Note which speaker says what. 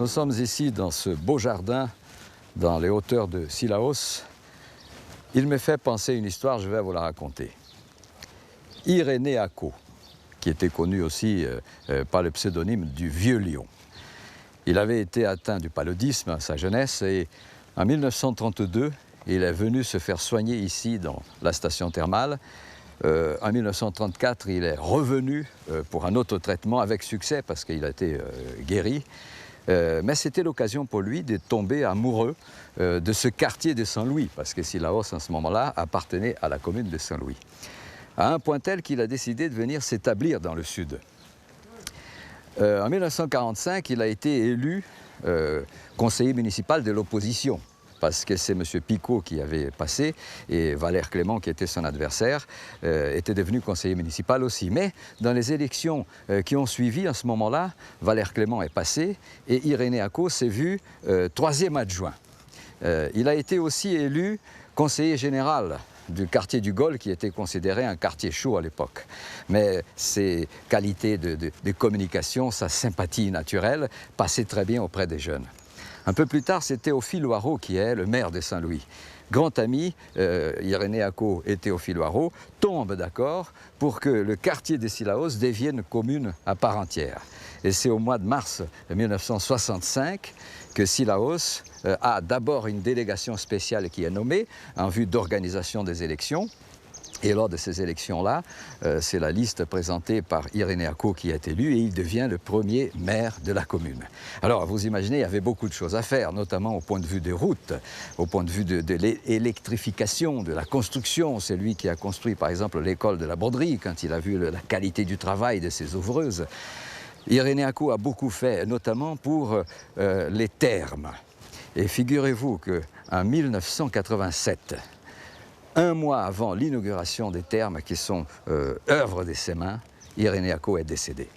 Speaker 1: Nous sommes ici dans ce beau jardin, dans les hauteurs de Syllaos. Il me fait penser une histoire, je vais vous la raconter. Irénée Ako, qui était connu aussi par le pseudonyme du Vieux Lion. Il avait été atteint du paludisme à sa jeunesse et en 1932, il est venu se faire soigner ici dans la station thermale. En 1934, il est revenu pour un autre traitement avec succès parce qu'il a été guéri. Mais c'était l'occasion pour lui de tomber amoureux de ce quartier de Saint-Louis, parce que Syllaos, en ce moment-là, appartenait à la commune de Saint-Louis. À un point tel qu'il a décidé de venir s'établir dans le sud. En 1945, il a été élu conseiller municipal de l'opposition, parce que c'est M. Picot qui avait passé, et Valère Clément, qui était son adversaire, était devenu conseiller municipal aussi. Mais dans les élections qui ont suivi, à ce moment-là, Valère Clément est passé, et Irénée Ako s'est vu troisième adjoint. Il a été aussi élu conseiller général du quartier du Gol, qui était considéré un quartier chaud à l'époque. Mais ses qualités de communication, sa sympathie naturelle, passaient très bien auprès des jeunes. Un peu plus tard, c'est Théophile Loireau qui est le maire de Saint-Louis. Grand ami, Irénée Ako et Théophile Loireau tombent d'accord pour que le quartier de Syllaos devienne commune à part entière. Et c'est au mois de mars 1965 que Syllaos a d'abord une délégation spéciale qui est nommée en vue d'organisation des élections. Et lors de ces élections-là, c'est la liste présentée par Irénée Ako qui est élu et il devient le premier maire de la commune. Alors, vous imaginez, il y avait beaucoup de choses à faire, notamment au point de vue des routes, au point de vue de l'électrification, de la construction. C'est lui qui a construit, par exemple, l'école de la broderie, quand il a vu la qualité du travail de ses ouvreuses. Irénée Ako a beaucoup fait, notamment pour les thermes. Et figurez-vous qu'en 1987, un mois avant l'inauguration des thermes qui sont œuvre de ses mains, Irénée Ako est décédé.